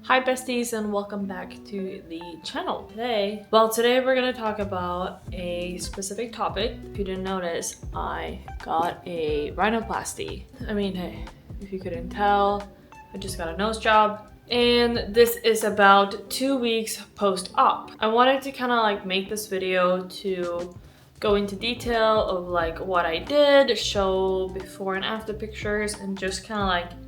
Hi besties and welcome back to the channel. Today we're gonna talk about a specific topic. If you didn't notice, I got a rhinoplasty. I mean, hey, if you couldn't tell, I just got a nose job. And this is about 2 weeks post-op. I wanted to kind of like make this video to go into detail of like what I did, show before and after pictures, and just kind of like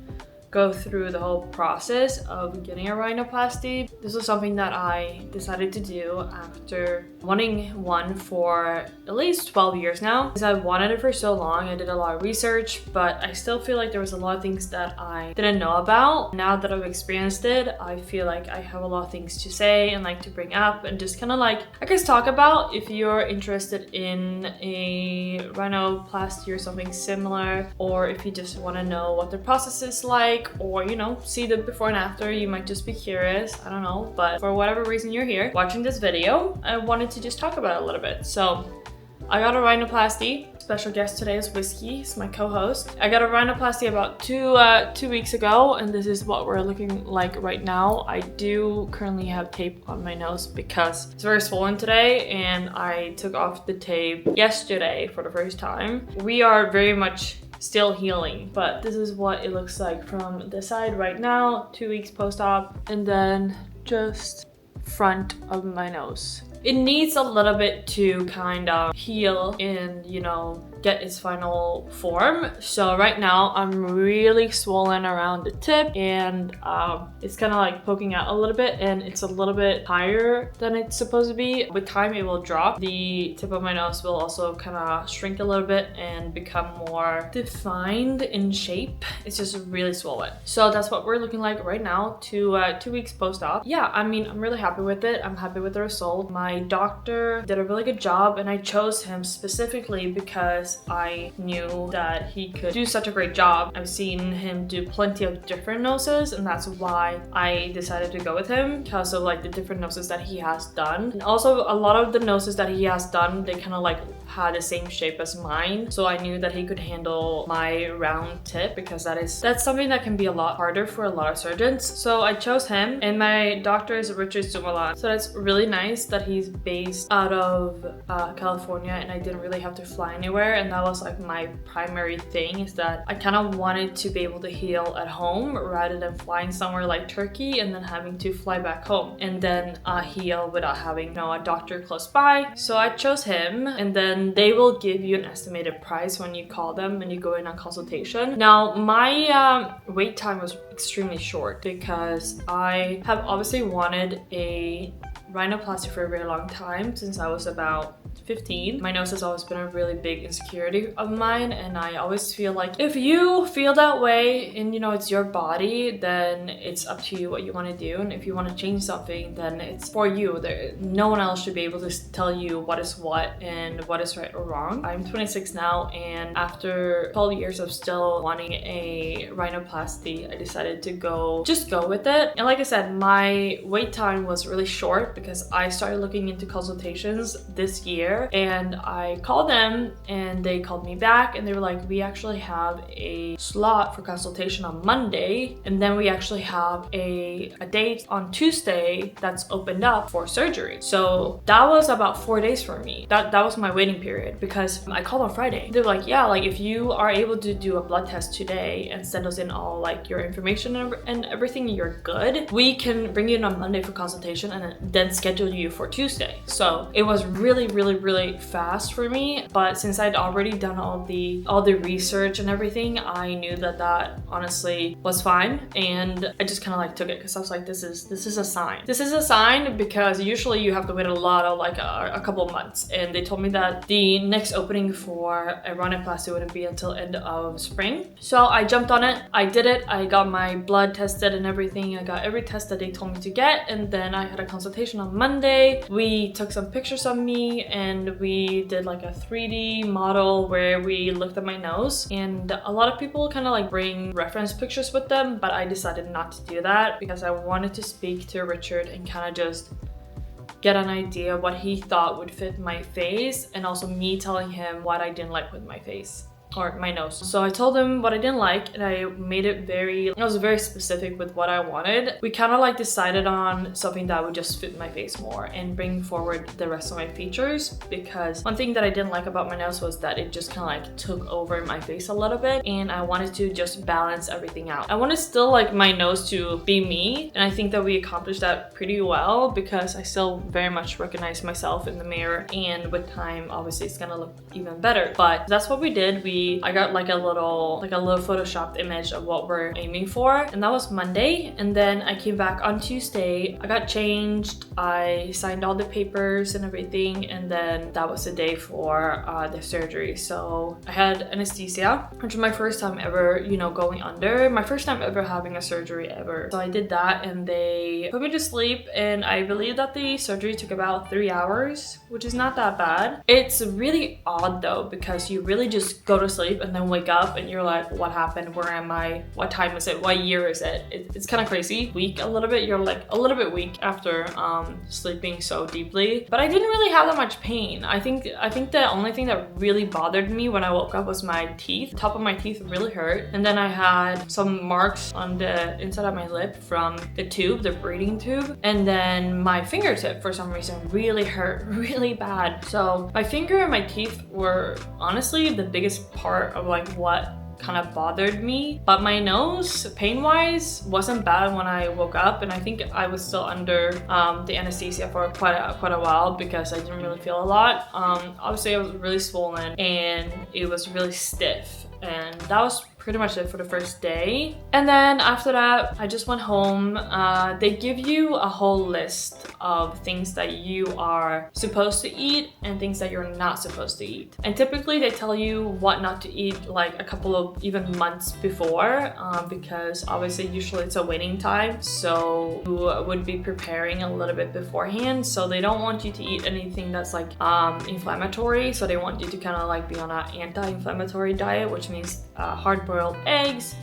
go through the whole process of getting a rhinoplasty. This was something that I decided to do after wanting one for at least 12 years now. Because I've wanted it for so long, I did a lot of research, but I still feel like there was a lot of things that I didn't know about. Now that I've experienced it, I feel like I have a lot of things to say and like to bring up and just kind of like, I guess, talk about if you're interested in a rhinoplasty or something similar, or if you just want to know what the process is like, or you know, see the before and after. You might just be curious, I don't know, but for whatever reason you're here watching this video, I wanted to just talk about it a little bit. So I got a rhinoplasty. Special guest today is Whiskey, he's my co-host. I got a rhinoplasty about two weeks ago, and this is what we're looking like right now. I do currently have tape on my nose because it's very swollen today, and I took off the tape yesterday for the first time. We are very much still healing, but this is what it looks like from the side right now, 2 weeks post-op, and then just front of my nose. It needs a little bit to kind of heal and, you know, get its final form. So right now I'm really swollen around the tip, and it's kind of like poking out a little bit, and it's a little bit higher than it's supposed to be. With time it will drop. The tip of my nose will also kind of shrink a little bit and become more defined in shape. It's just really swollen. So that's what we're looking like right now, 2 weeks post-op. Yeah, I mean, I'm really happy with it. I'm happy with the result. My doctor did a really good job, and I chose him specifically because I knew that he could do such a great job. I've seen him do plenty of different noses, and that's why I decided to go with him, because of like the different noses that he has done. And also a lot of the noses that he has done, they kind of like had the same shape as mine, so I knew that he could handle my round tip, because that's something that can be a lot harder for a lot of surgeons. So I chose him, and my doctor is Richard. So that's really nice that he's based out of California, and I didn't really have to fly anywhere. And that was like my primary thing, is that I kind of wanted to be able to heal at home rather than flying somewhere like Turkey and then having to fly back home and then heal without having, you know, a doctor close by. So I chose him, and then they will give you an estimated price when you call them when you go in on consultation. Now my wait time was extremely short because I have obviously wanted a rhinoplasty for a very long time, since I was about 15. My nose has always been a really big insecurity of mine, and I always feel like if you feel that way and you know it's your body, then it's up to you what you want to do. And if you want to change something, then it's for you. No one else should be able to tell you what is what and what is right or wrong. I'm 26 now, and after 12 years of still wanting a rhinoplasty, I decided to go with it. And like I said, my wait time was really short because I started looking into consultations this year, and I called them and they called me back, and they were like, we actually have a slot for consultation on Monday, and then we actually have a date on Tuesday that's opened up for surgery. So that was about 4 days for me. That was my waiting period, because I called on Friday. They were like, yeah, like if you are able to do a blood test today and send us in all like your information and everything, you're good. We can bring you in on Monday for consultation and then schedule you for Tuesday. So it was really fast for me, but since I'd already done all the research and everything, I knew that honestly was fine, and I just kind of like took it because I was like, this is a sign. This is a sign, because usually you have to wait a lot of like a couple months, and they told me that the next opening for a rhinoplasty wouldn't be until end of spring. So I jumped on it. I did it. I got my blood tested and everything. I got every test that they told me to get, and then I had a consultation on Monday. We took some pictures of me, and we did like a 3D model where we looked at my nose, and a lot of people kind of like bring reference pictures with them, but I decided not to do that because I wanted to speak to Richard and kind of just get an idea what he thought would fit my face, and also me telling him what I didn't like with my face. or my nose. So I told him what I didn't like, and I was very specific with what I wanted. We kind of like decided on something that would just fit my face more and bring forward the rest of my features, because one thing that I didn't like about my nose was that it just kind of like took over my face a little bit, and I wanted to just balance everything out. I wanted still like my nose to be me, and I think that we accomplished that pretty well, because I still very much recognize myself in the mirror, and with time obviously it's gonna look even better. But that's what we did. I got like a little photoshopped image of what we're aiming for, and that was Monday. And then I came back on Tuesday. I got changed, I signed all the papers and everything, and then that was the day for the surgery. So I had anesthesia, which was my first time ever, you know, going under, my first time ever having a surgery ever. So I did that, and they put me to sleep, and I believe that the surgery took about 3 hours, which is not that bad. It's really odd though, because you really just go to sleep and then wake up and you're like, what happened? Where am I? What time is it? What year is it? It's kind of crazy. Weak a little bit. You're like a little bit weak after sleeping so deeply. But I didn't really have that much pain. I think the only thing that really bothered me when I woke up was my teeth. The top of my teeth really hurt. And then I had some marks on the inside of my lip from the tube, the breathing tube. And then my fingertip for some reason really hurt really bad. So my finger and my teeth were honestly the biggest part of like what kind of bothered me. But my nose, pain-wise, wasn't bad when I woke up, and I think I was still under the anesthesia for quite a while, because I didn't really feel a lot. Obviously I was really swollen and it was really stiff, and that was pretty much it for the first day. And then after that, I just went home. They give you a whole list of things that you are supposed to eat and things that you're not supposed to eat. And typically they tell you what not to eat like a couple of even months before, because obviously usually it's a waiting time. So you would be preparing a little bit beforehand. So they don't want you to eat anything that's like inflammatory. So they want you to kind of like be on an anti-inflammatory diet, which means hard-boiled eggs,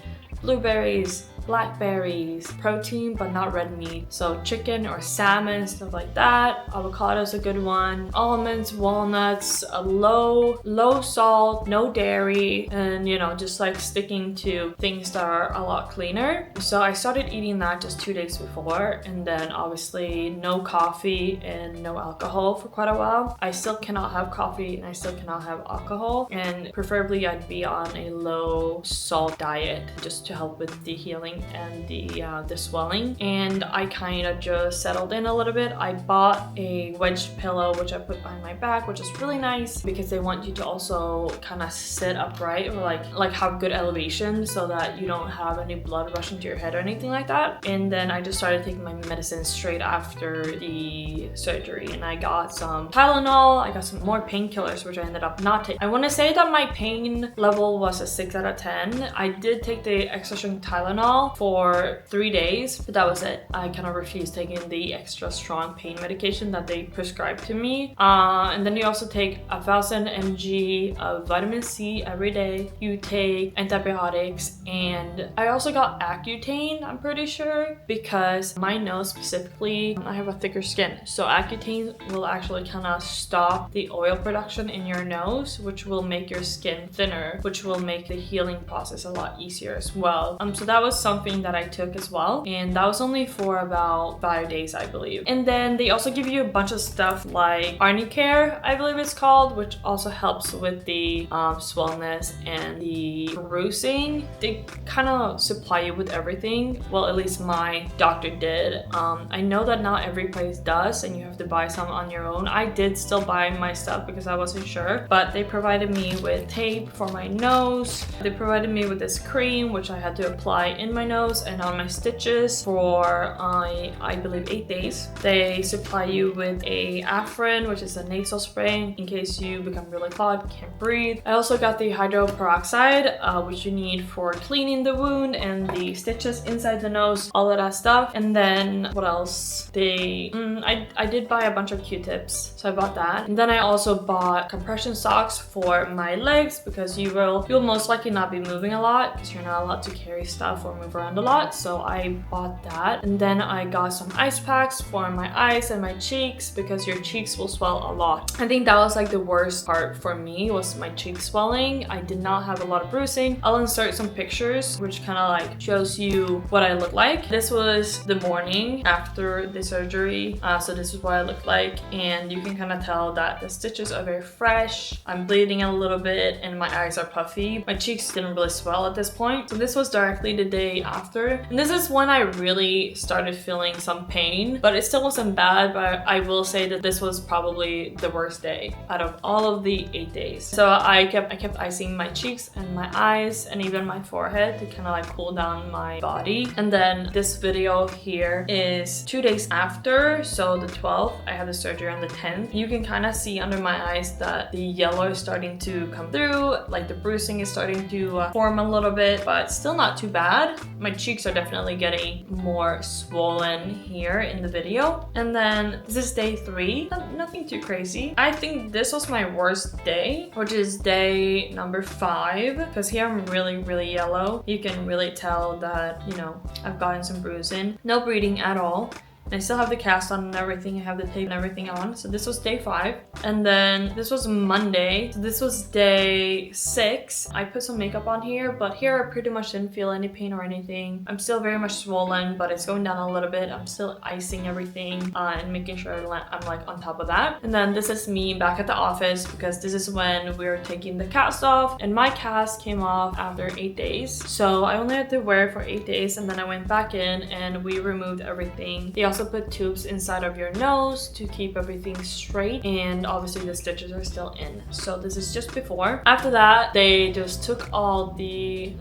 blueberries, blackberries, protein but not red meat, so chicken or salmon, stuff like that. Avocado's a good one. Almonds, walnuts, a low salt, no dairy, and you know, just like sticking to things that are a lot cleaner. So I started eating that just 2 days before, and then obviously no coffee and no alcohol for quite a while. I still cannot have coffee and I still cannot have alcohol, and preferably I'd be on a low salt diet just to help with the healing and the swelling. And I kind of just settled in a little bit. I bought a wedged pillow which I put behind my back, which is really nice because they want you to also kind of sit upright or like have good elevation so that you don't have any blood rushing to your head or anything like that. And then I just started taking my medicine straight after the surgery, and I got some Tylenol, I got some more painkillers which I ended up not taking. I want to say that my pain level was a 6 out of 10. I did take the extra strength Tylenol for 3 days, but that was it. I kind of refused taking the extra strong pain medication that they prescribed to me. And then you also take 1,000 mg of vitamin C every day. You take antibiotics, and I also got Accutane, I'm pretty sure, because my nose specifically, I have a thicker skin. So Accutane will actually kind of stop the oil production in your nose, which will make your skin thinner, which will make the healing process a lot easier as well. So that was something that I took as well, and that was only for about 5 days, I believe. And then they also give you a bunch of stuff like Arnicare, I believe it's called, which also helps with the swellness and the bruising. They kind of supply you with everything. Well, at least my doctor did. I know that not every place does, and you have to buy some on your own. I did still buy my stuff because I wasn't sure, but they provided me with tape for my nose. They provided me with this cream, which I had to apply in my nose and on my stitches for I believe 8 days. They supply you with a Afrin, which is a nasal spray in case you become really clogged, can't breathe. I also got the hydroperoxide, which you need for cleaning the wound and the stitches inside the nose, all of that stuff. And then what else? I did buy a bunch of Q-tips, so I bought that. And then I also bought compression socks for my legs because you'll most likely not be moving a lot because you're not allowed to carry stuff or move move around a lot, so I bought that. And then I got some ice packs for my eyes and my cheeks because your cheeks will swell a lot. I think that was like the worst part for me, was my cheek swelling. I did not have a lot of bruising. I'll insert some pictures which kind of like shows you what I look like. This was the morning after the surgery, so this is what I look like, and you can kind of tell that the stitches are very fresh. I'm bleeding a little bit and my eyes are puffy. My cheeks didn't really swell at this point. So this was directly the day after, and this is when I really started feeling some pain, but it still wasn't bad. But I will say that this was probably the worst day out of all of the 8 days. So I kept icing my cheeks and my eyes and even my forehead to kind of like cool down my body. And then this video here is 2 days after, so the 12th. I had the surgery on the 10th. You can kind of see under my eyes that the yellow is starting to come through, like the bruising is starting to form a little bit, but still not too bad. My cheeks are definitely getting more swollen here in the video. And then this is day 3. Nothing too crazy. I think this was my worst day, which is day number 5, because here I'm really yellow. You can really tell that, you know, I've gotten some bruising. No bleeding at all. I still have the cast on and everything. I have the tape and everything on. So this was day 5. And then this was Monday. So this was day 6. I put some makeup on here, but here I pretty much didn't feel any pain or anything. I'm still very much swollen, but it's going down a little bit. I'm still icing everything and making sure I'm like on top of that. And then this is me back at the office, because this is when we were taking the cast off, and my cast came off after 8 days. So I only had to wear it for 8 days, and then I went back in and we removed everything. They also put tubes inside of your nose to keep everything straight, and obviously the stitches are still in. So this is just before. After that, they just took all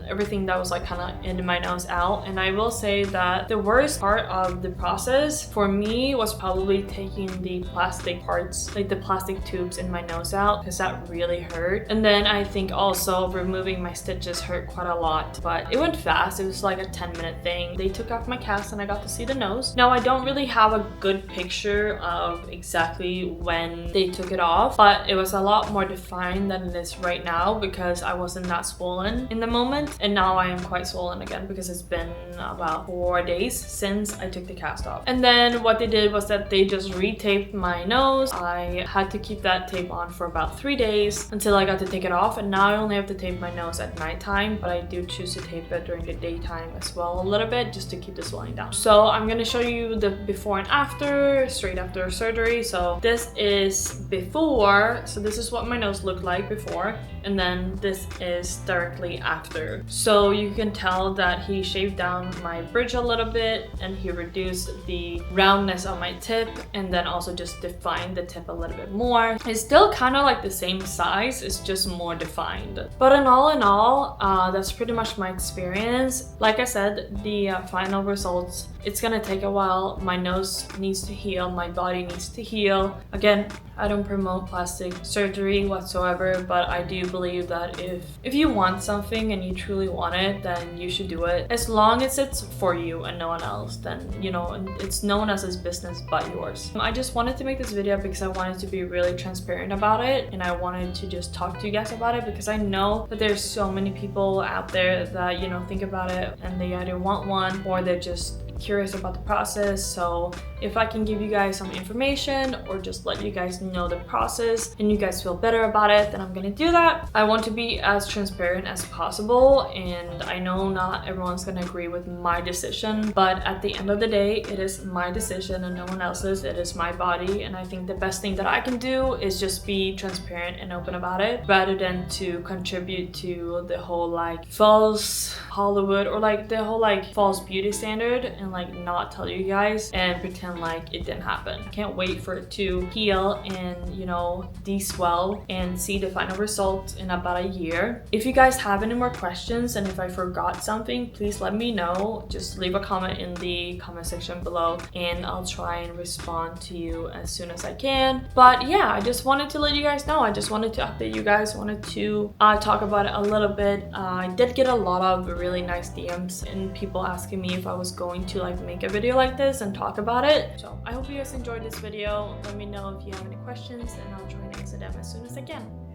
everything that was like kind of in my nose out. And I will say that the worst part of the process for me was probably taking the plastic parts, like the plastic tubes in my nose out, because that really hurt. And then I think also removing my stitches hurt quite a lot, but it went fast. It was like a 10-minute thing. They took off my cast and I got to see the nose. Now I don't really have a good picture of exactly when they took it off, but it was a lot more defined than it is right now, because I wasn't that swollen in the moment, and now I am quite swollen again because it's been about 4 days since I took the cast off. And then what they did was that they just retaped my nose. I had to keep that tape on for about 3 days until I got to take it off, and now I only have to tape my nose at nighttime, but I do choose to tape it during the daytime as well a little bit, just to keep the swelling down. So I'm gonna show you the before and after, straight after surgery. So this is before, so this is what my nose looked like before, and then this is directly after. So you can tell that he shaved down my bridge a little bit, and he reduced the roundness on my tip, and then also just defined the tip a little bit more. It's still kind of like the same size, it's just more defined. But in all, that's pretty much my experience. Like I said, the final results, it's gonna take a while. My nose needs to heal, my body needs to heal. Again, I don't promote plastic surgery whatsoever, but I do believe that if you want something and you truly want it, then you should do it. As long as it's for you and no one else, then, you know, it's no one else's business but yours. I just wanted to make this video because I wanted to be really transparent about it, and I wanted to just talk to you guys about it, because I know that there's so many people out there that, you know, think about it and they either want one or they're just curious about the process. So if I can give you guys some information or just let you guys know the process and you guys feel better about it, then I'm gonna do that. I want to be as transparent as possible, and I know not everyone's gonna agree with my decision, but at the end of the day, it is my decision and no one else's. It is my body, and I think the best thing that I can do is just be transparent and open about it, rather than to contribute to the whole like false Hollywood or like the whole like false beauty standard and like not tell you guys and pretend like it didn't happen. I can't wait for it to heal and, you know, de-swell and see the final result in about a year. If you guys have any more questions and if I forgot something, please let me know. Just leave a comment in the comment section below and I'll try and respond to you as soon as I can. But yeah, I just wanted to let you guys know. I just wanted to update you guys, wanted to talk about it a little bit. I did get a lot of really nice DMs and people asking me if I was going to like make a video like this and talk about it. So I hope you guys enjoyed this video. Let me know if you have any questions and I'll try and answer them as soon as I can.